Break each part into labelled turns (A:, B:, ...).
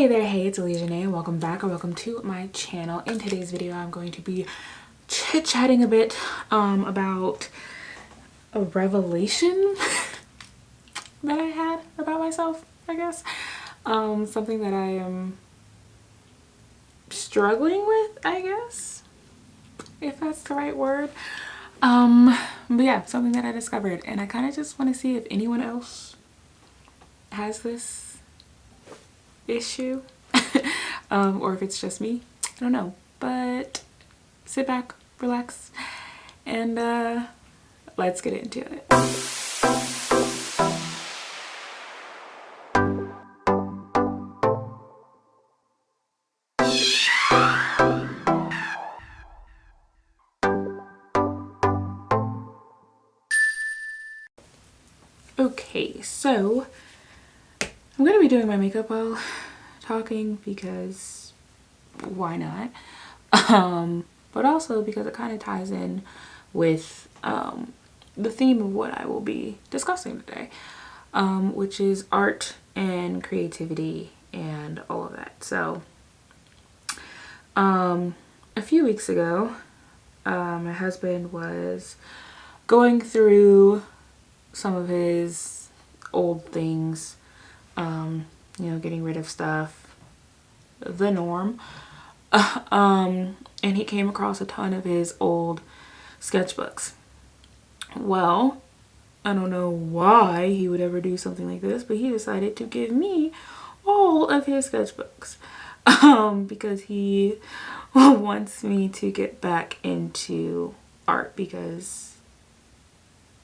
A: Hey there, hey, it's Nyane. Welcome back or welcome to my channel. In today's video, I'm going to be chit-chatting a bit about a revelation that I had about myself, I guess. Something that I am struggling with, I guess, if that's the right word. But yeah, something that I discovered, and I kind of just want to see if anyone else has this issue or if it's just me. I don't know, but sit back, relax, and let's get into it. Okay, so I'm gonna be doing my makeup while talking because why not? But also because it kind of ties in with the theme of what I will be discussing today, which is art and creativity and all of that. So a few weeks ago, my husband was going through some of his old things, you know, getting rid of stuff, the norm. And he came across a ton of his old sketchbooks. Well, I don't know why he would ever do something like this, but he decided to give me all of his sketchbooks, because he wants me to get back into art, because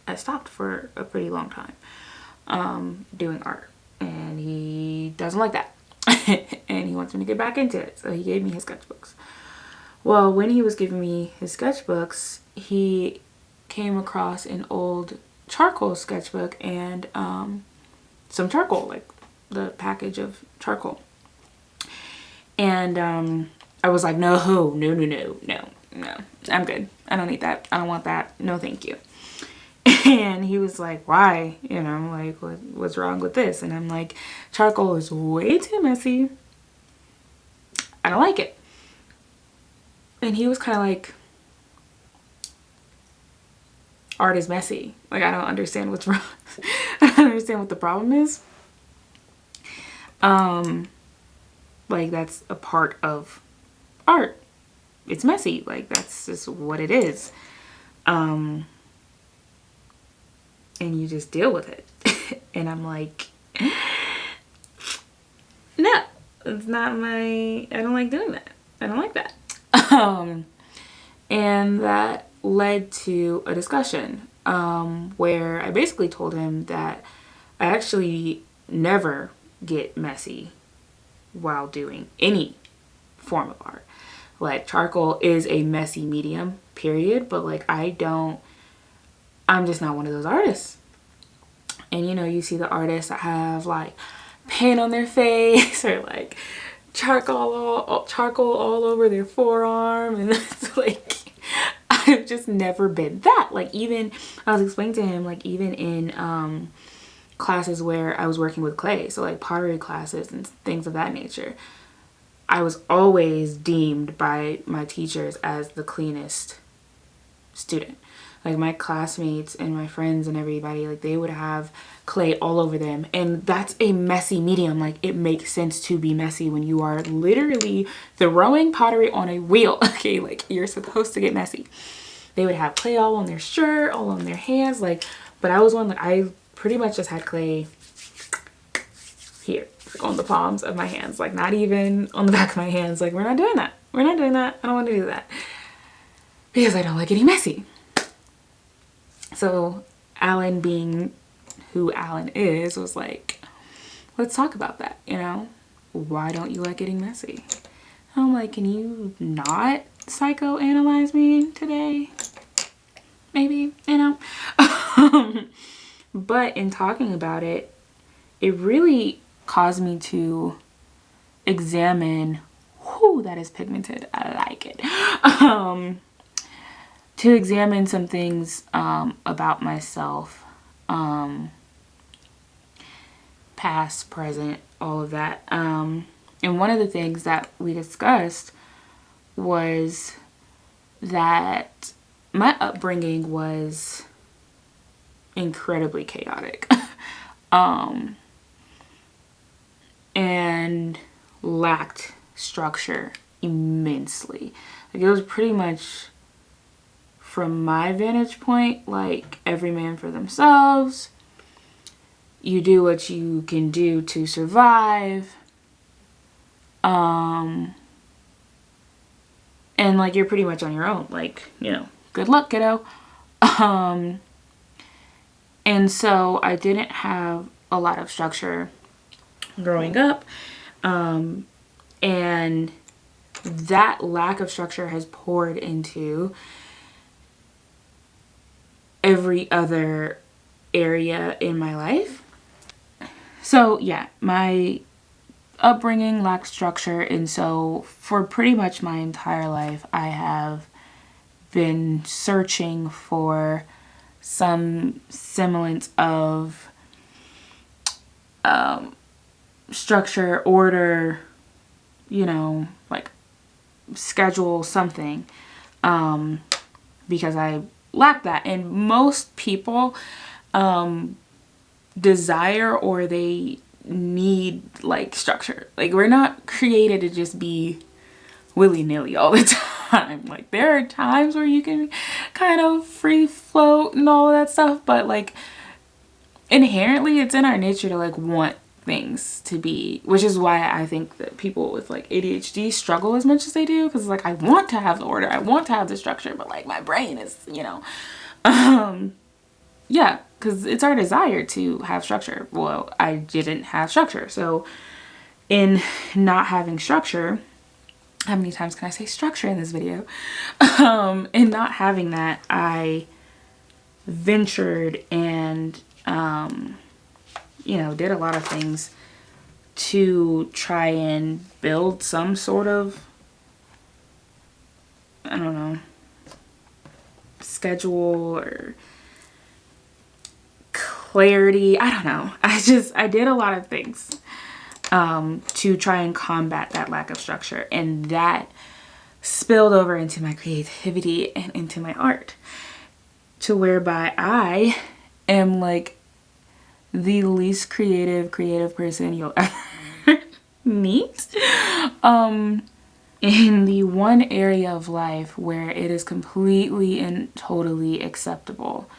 A: I stopped for a pretty long time doing art, and he doesn't like that. And he wants me to get back into it, so he gave me his sketchbooks. Well, when he was giving me his sketchbooks, he came across an old charcoal sketchbook and some charcoal, like the package of charcoal. And I was like, no, I'm good. I don't need that. I don't want that. No, thank you. And he was like, why? You know, like, what's wrong with this? And I'm like, charcoal is way too messy. I don't like it. And he was kind of like, art is messy. Like, I don't understand what's wrong. I don't understand what the problem is. Like, that's a part of art. It's messy. Like, that's just what it is. And you just deal with it. And I'm like, no, it's not my, I don't like doing that. I don't like that. And that led to a discussion where I basically told him that I actually never get messy while doing any form of art. Like, charcoal is a messy medium, period, but like, I'm just not one of those artists. And you know, you see the artists that have like paint on their face or like charcoal all over their forearm, and it's like, I've just never been that. Like, even I was explaining to him, like, even in classes where I was working with clay, so like pottery classes and things of that nature, I was always deemed by my teachers as the cleanest student. Like, my classmates and my friends and everybody, like, they would have clay all over them, and that's a messy medium. Like, it makes sense to be messy when you are literally throwing pottery on a wheel. Okay, like, you're supposed to get messy. They would have clay all on their shirt, all on their hands, like, but I was one, like, I pretty much just had clay here on the palms of my hands, like, not even on the back of my hands. Like, we're not doing that. We're not doing that. I don't want to do that because I don't like getting messy. So Alan, being who Alan is, was like, let's talk about that, you know? Why don't you like getting messy? And I'm like, can you not psychoanalyze me today? Maybe, you know? But in talking about it, it really caused me to examine, whoo, that is pigmented. I like it. To examine some things about myself, past, present, all of that. And one of the things that we discussed was that my upbringing was incredibly chaotic. And lacked structure immensely. Like, it was pretty much, from my vantage point, like every man for themselves. You do what you can do to survive. And like, you're pretty much on your own. Like, you know, good luck, kiddo. And so I didn't have a lot of structure growing up. And that lack of structure has poured into every other area in my life. So yeah, my upbringing lacked structure, and so for pretty much my entire life I have been searching for some semblance of structure, order, you know, like schedule, something, because I lack that. And most people desire, or they need, like, structure. Like, we're not created to just be willy-nilly all the time. Like, there are times where you can kind of free float and all of that stuff, but like, inherently it's in our nature to like want things to be, which is why I think that people with like ADHD struggle as much as they do, because like, I want to have the order, I want to have the structure, but like, my brain is, you know, yeah, because it's our desire to have structure. Well, I didn't have structure, so in not having structure, how many times can I say structure in this video? In not having that, I ventured and you know, did a lot of things to try and build some sort of, I don't know, schedule or clarity. I don't know. I did a lot of things to try and combat that lack of structure, and that spilled over into my creativity and into my art, to whereby I am like the least creative person you'll ever meet. In the one area of life where it is completely and totally acceptable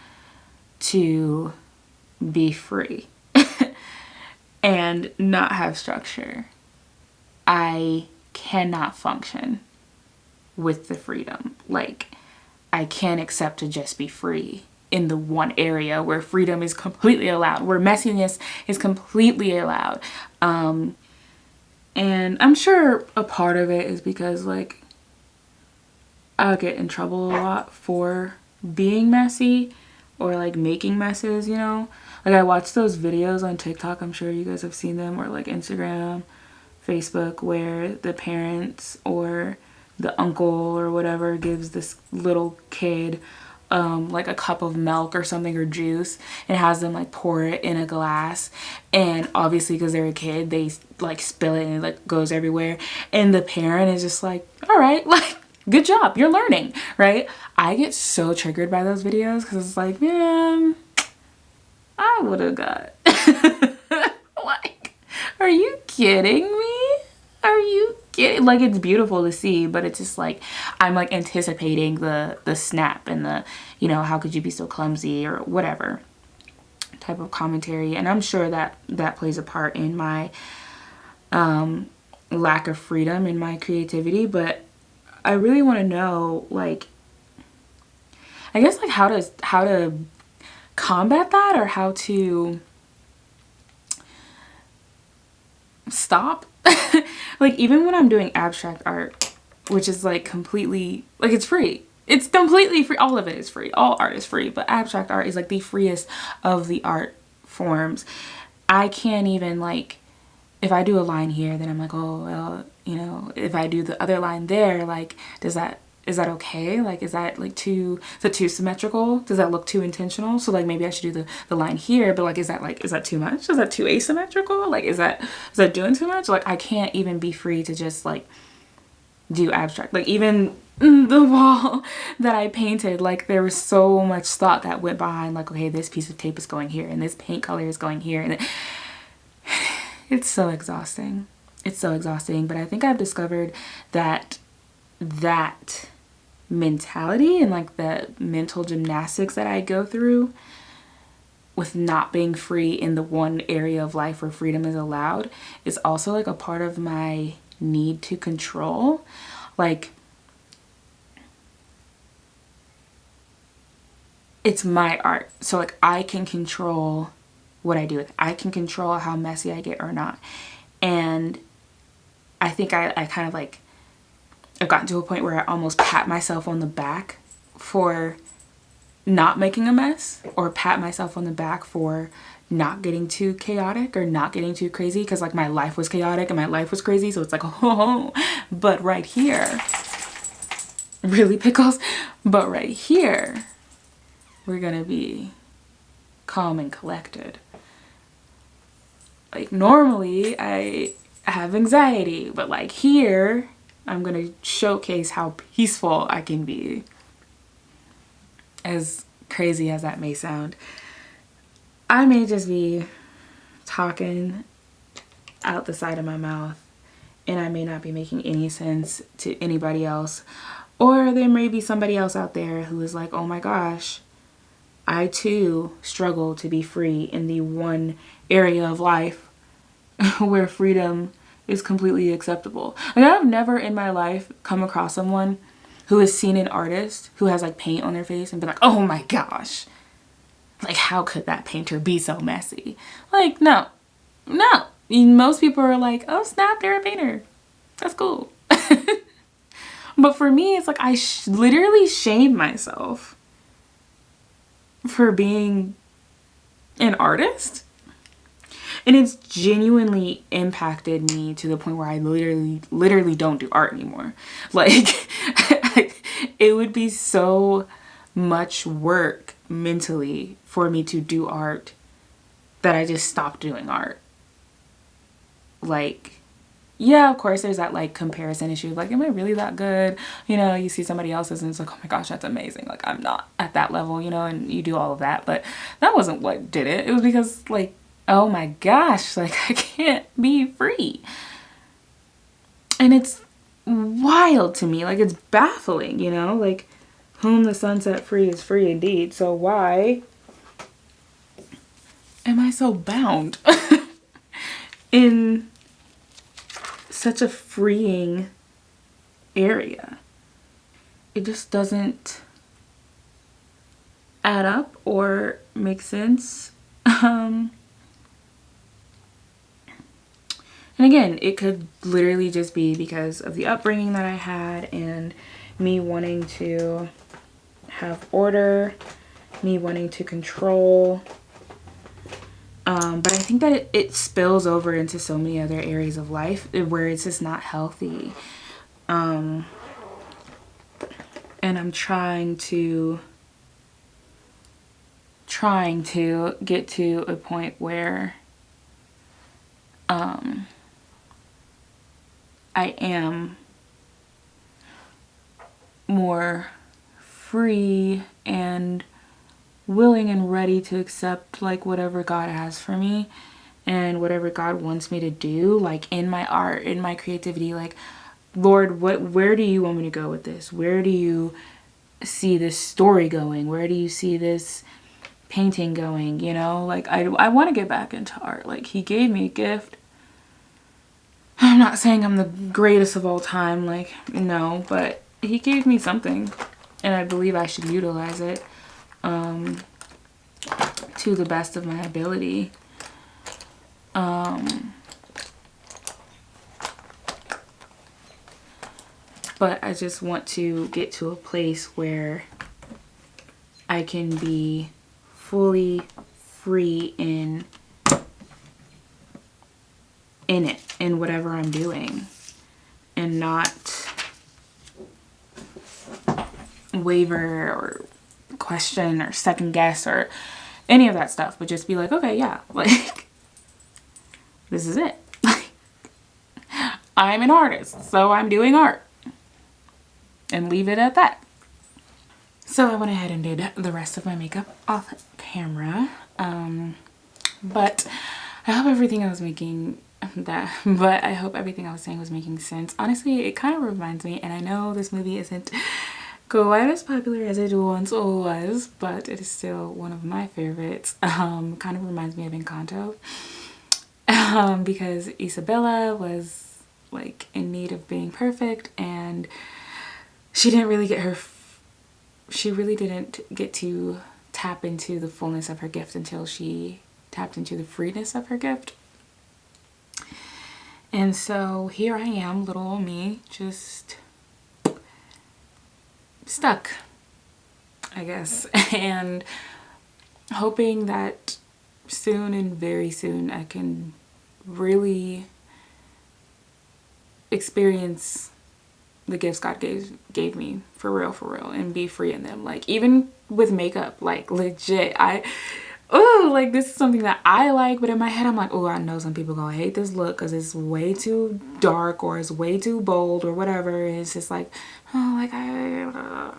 A: to be free and not have structure, I cannot function with the freedom. Like, I can't accept to just be free in the one area where freedom is completely allowed, where messiness is completely allowed. And I'm sure a part of it is because like, I'll get in trouble a lot for being messy or like making messes, you know? Like, I watch those videos on TikTok, I'm sure you guys have seen them, or like Instagram, Facebook, where the parents or the uncle or whatever gives this little kid like a cup of milk or something, or juice, and has them like pour it in a glass, and obviously because they're a kid, they like spill it and it like goes everywhere, and the parent is just like, all right, like, good job, you're learning, right? I get so triggered by those videos because it's like, man, I would have got like, are you kidding me? Are you kidding? Like, it's beautiful to see, but it's just like, I'm like anticipating the snap and the, you know, how could you be so clumsy or whatever type of commentary. And I'm sure that that plays a part in my lack of freedom in my creativity. But I really want to know, like, I guess like how to combat that, or how to stop. Like, even when I'm doing abstract art, which is like completely, like, it's free. It's completely free. All of it is free. All art is free. But abstract art is like the freest of the art forms. I can't even, like, if I do a line here, then I'm like, oh, well, you know, if I do the other line there, like, is that is that okay? Like, is that like is that too symmetrical? Does that look too intentional? So like maybe I should do the line here, but like, is that too much? Is that too asymmetrical? Like, is that doing too much? Like, I can't even be free to just like do abstract. Like, even the wall that I painted, like, there was so much thought that went behind, like, okay, this piece of tape is going here and this paint color is going here, and it's so exhausting. It's so exhausting. But I think I've discovered that mentality and like the mental gymnastics that I go through with not being free in the one area of life where freedom is allowed is also like a part of my need to control. Like, it's my art, so like I can control what I do with it. I can control how messy I get or not. And I think I kind of like, I've gotten to a point where I almost pat myself on the back for not making a mess, or pat myself on the back for not getting too chaotic or not getting too crazy, because like my life was chaotic and my life was crazy, so it's like, oh, but right here, really pickles, but right here we're gonna be calm and collected. Like, normally I have anxiety, but like here I'm gonna showcase how peaceful I can be. As crazy as that may sound, I may just be talking out the side of my mouth and I may not be making any sense to anybody else, or there may be somebody else out there who is like, oh my gosh, I too struggle to be free in the one area of life where freedom is completely acceptable. Like, I've never in my life come across someone who has seen an artist who has like paint on their face and been like, oh my gosh, like how could that painter be so messy? Like, no. Most people are like, oh snap, they're a painter. That's cool. But for me, it's like I literally shame myself for being an artist. And it's genuinely impacted me to the point where I literally don't do art anymore. Like, it would be so much work mentally for me to do art that I just stopped doing art. Like, yeah, of course there's that like comparison issue. Like, am I really that good? You know, you see somebody else's and it's like, oh my gosh, that's amazing. Like, I'm not at that level, you know, and you do all of that. But that wasn't what did it. It was because like, oh my gosh, like I can't be free. And it's wild to me. Like, it's baffling, you know, like whom the sun set free is free indeed. So why am I so bound in such a freeing area? It just doesn't add up or make sense. And again, it could literally just be because of the upbringing that I had and me wanting to have order, me wanting to control. But I think that it spills over into so many other areas of life where it's just not healthy. And I'm trying to get to a point where I am more free and willing and ready to accept like whatever God has for me and whatever God wants me to do, like in my art, in my creativity. Like, Lord, where do you want me to go with this? Where do you see this story going? Where do you see this painting going? You know, like I want to get back into art. Like, he gave me a gift. I'm not saying I'm the greatest of all time, like, no, but he gave me something and I believe I should utilize it to the best of my ability. But I just want to get to a place where I can be fully free in it, in whatever I'm doing, and not waver or question or second guess or any of that stuff, but just be like, okay, yeah, like this is it. I'm an artist, so I'm doing art, and leave it at that. So I went ahead and did the rest of my makeup off camera, but I hope everything I was making but I hope everything I was saying was making sense. Honestly, it kind of reminds me, and I know this movie isn't quite as popular as it once was, but it is still one of my favorites. Kind of reminds me of Encanto, because Isabella was like in need of being perfect, and she really didn't get to tap into the fullness of her gift until she tapped into the freeness of her gift. And so here I am, little old me, just stuck, I guess, and hoping that soon and very soon I can really experience the gifts God gave me for real, and be free in them. Like, even with makeup, like legit, like this is something that I like, but in my head I'm like, oh, I know some people gonna hate this look because it's way too dark or it's way too bold or whatever. And it's just like, oh, like I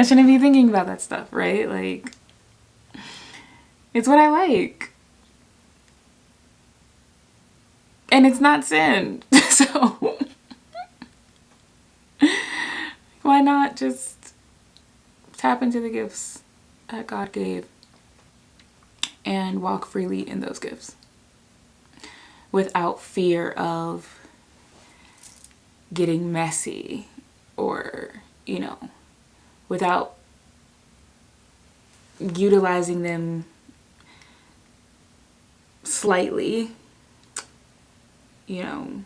A: shouldn't be thinking about that stuff, right? Like, it's what I like, and it's not sin. So why not just tap into the gifts that God gave and walk freely in those gifts without fear of getting messy, or, you know, without utilizing them slightly, you know,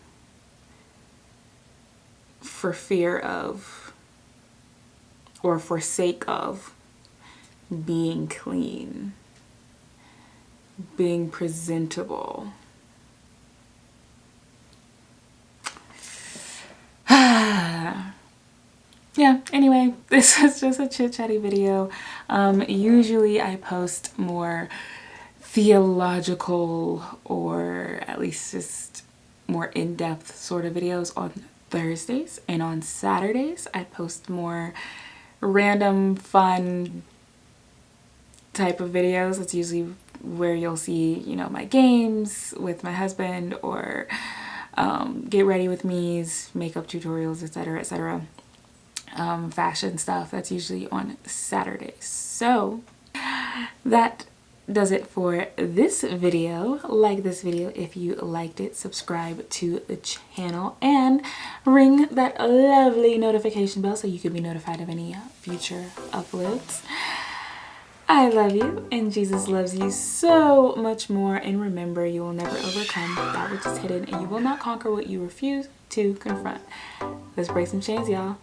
A: for fear of or for sake of being clean, being presentable. Yeah, anyway, this is just a chit-chatty video. Usually I post more theological, or at least just more in-depth sort of videos on Thursdays, and on Saturdays I post more random fun type of videos. It's usually where you'll see, you know, my games with my husband, or get ready with me's, makeup tutorials, etc., etc. Fashion stuff. That's usually on Saturdays. So that does it for this video. Like this video if you liked it, subscribe to the channel, and ring that lovely notification bell so you can be notified of any future uploads. I love you, and Jesus loves you so much more. And remember, you will never overcome that which is hidden, and you will not conquer what you refuse to confront. Let's break some chains, y'all.